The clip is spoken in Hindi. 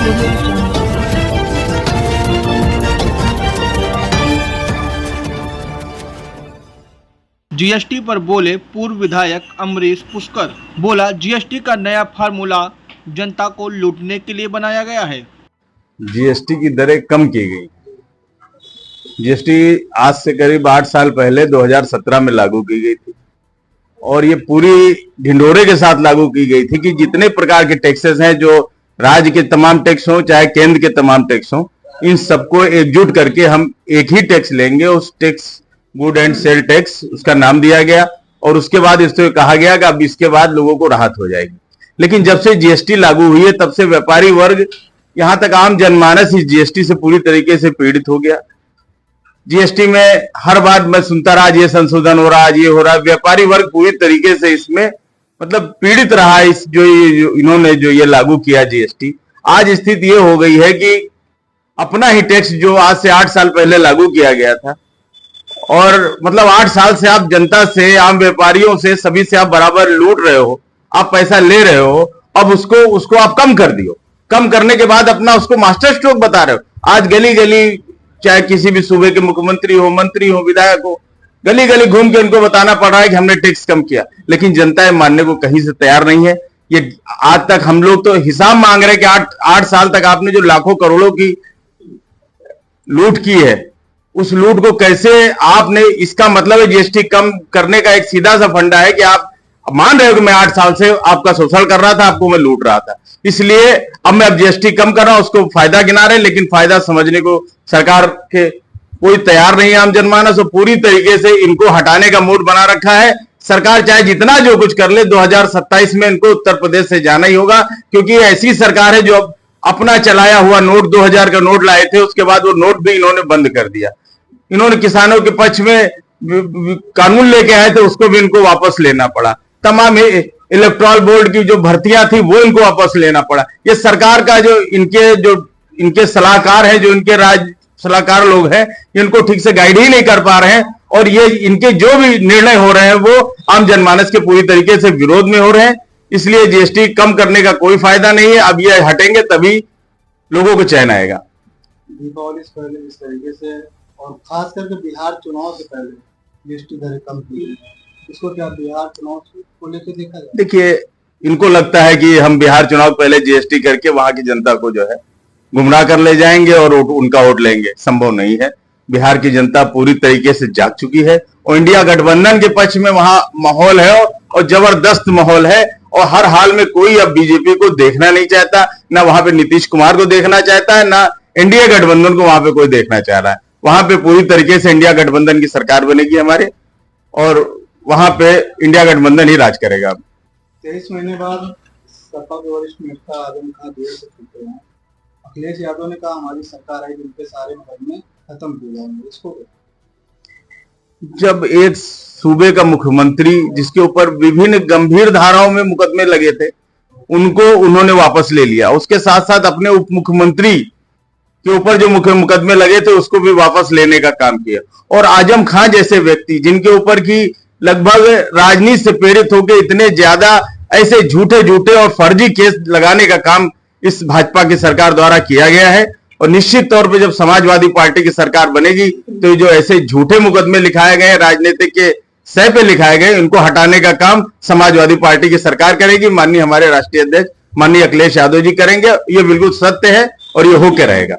जीएसटी पर बोले पूर्व विधायक अमरीश पुष्कर। बोला, जीएसटी का नया फार्मूला जनता को लूटने के लिए बनाया गया है। जीएसटी की दरें कम की गई। जीएसटी आज से करीब 8 साल पहले 2017 में लागू की गई थी और ये पूरी ढिंढोरे के साथ लागू की गई थी कि जितने प्रकार के टैक्सेस हैं, जो राज्य के तमाम टैक्स हो चाहे केंद्र के तमाम टैक्स हो, इन सबको एकजुट करके हम एक ही टैक्स लेंगे। उस tax good and sale tax उसका नाम दिया गया और उसके बाद इससे कहा गया कि अब इसके बाद लोगों को राहत हो जाएगी। लेकिन जब से जीएसटी लागू हुई है तब से व्यापारी वर्ग, यहां तक आम जनमानस इस जीएसटी से पूरी तरीके से पीड़ित हो गया। जीएसटी में हर बार मैं सुनता रहा, ये संशोधन हो रहा, ये हो रहा। व्यापारी वर्ग पूरी तरीके से इसमें मतलब पीड़ित रहा। इस इन्होंने जो ये लागू किया जीएसटी, आज स्थिति ये हो गई है कि अपना ही टैक्स जो आज से 8 साल पहले लागू किया गया था और मतलब 8 साल से आप जनता से, आम व्यापारियों से, सभी से आप बराबर लूट रहे हो, आप पैसा ले रहे हो। अब उसको आप कम कर दियो। कम करने के बाद अपना उसको मास्टर स्ट्रोक बता रहे हो। आज गली गली, चाहे किसी भी सूबे के मुख्यमंत्री हो, मंत्री हो, विधायक हो, गली गली घूम के उनको बताना पड़ रहा है कि हमने टैक्स कम किया। लेकिन जनता ये मानने को कहीं से तैयार नहीं है। ये आज तक हम लोग तो हिसाब मांग रहे हैं कि 8 साल तक आपने जो लाखों करोड़ों की लूट की है, उस लूट को कैसे आपने, इसका मतलब है जीएसटी कम करने का एक सीधा सा फंडा है कि आप मान रहे हो कि मैं 8 साल से आपका शोषण कर रहा था, आपको मैं लूट रहा था, इसलिए अब मैं जीएसटी कम कर रहा हूं, उसको फायदा गिना रहे हैं। लेकिन फायदा समझने को सरकार के कोई तैयार नहीं है। आम जनमानस और पूरी तरीके से इनको हटाने का मूड बना रखा है। सरकार चाहे जितना जो कुछ कर ले, 2027 में इनको उत्तर प्रदेश से जाना ही होगा, क्योंकि ऐसी सरकार है जो अपना चलाया हुआ नोट, 2000 का नोट लाए थे, उसके बाद वो नोट भी इन्होंने बंद कर दिया। इन्होंने किसानों के पक्ष में कानून लेके आए थे, उसको भी इनको वापस लेना पड़ा। तमाम इलेक्टोरल बोर्ड की जो भर्तियां थी वो इनको वापस लेना पड़ा। ये सरकार का जो इनके सलाहकार हैं, जो इनके राज्य सलाहकार लोग हैं, इनको ठीक से गाइड ही नहीं कर पा रहे हैं और ये इनके जो भी निर्णय हो रहे हैं वो आम जनमानस के पूरी तरीके से विरोध में हो रहे हैं। इसलिए जीएसटी कम करने का कोई फायदा नहीं है। अब ये हटेंगे तभी लोगों को चैन आएगा। दीपावली से पहले इस तरीके से और खास करके बिहार चुनाव से पहले जीएसटी दरें कम की, इसको क्या बिहार चुनाव को लेकर देखा जाए? देखिए, इनको लगता है कि हम बिहार चुनाव पहले जीएसटी करके वहां की जनता को जो है गुमराह कर ले जाएंगे और उनका वोट लेंगे। संभव नहीं है। बिहार की जनता पूरी तरीके से जाग चुकी है और इंडिया गठबंधन के पक्ष में वहां माहौल है और जबरदस्त माहौल है और हर हाल में कोई अब बीजेपी को देखना नहीं चाहता, ना वहां पे नीतीश कुमार को देखना चाहता है, ना इंडिया गठबंधन को वहां पे कोई देखना चाह रहा है। वहां पे पूरी तरीके से इंडिया गठबंधन की सरकार बनेगी हमारे और वहां पे इंडिया गठबंधन ही राज करेगा। 23 महीने बाद सपा के वरिष्ठ नेता आजम खान जेल से छूटे हैं। अखिलेश यादव ने कहा हमारी सरकार है जिनके सारे मुकदमे खत्म किए जाएंगे। इसको जब एक सूबे का मुख्यमंत्री, जिसके ऊपर विभिन्न गंभीर धाराओं में मुकदमे लगे थे, उनको उन्होंने वापस ले लिया, उसके साथ साथ अपने उप मुख्यमंत्री के ऊपर जो मुकदमे लगे थे उसको भी वापस लेने का काम किया। और आजम खान जैसे व्यक्ति, जिनके ऊपर की लगभग राजनीति से प्रेरित होकर इतने ज्यादा ऐसे झूठे झूठे और फर्जी केस लगाने का काम इस भाजपा की सरकार द्वारा किया गया है। और निश्चित तौर पे जब समाजवादी पार्टी की सरकार बनेगी तो जो ऐसे झूठे मुकदमे लिखाए गए, राजनीतिक के सह पे लिखाए गए, इनको हटाने का काम समाजवादी पार्टी की सरकार करेगी। माननीय हमारे राष्ट्रीय अध्यक्ष माननीय अखिलेश यादव जी करेंगे। ये बिल्कुल सत्य है और ये होके रहेगा।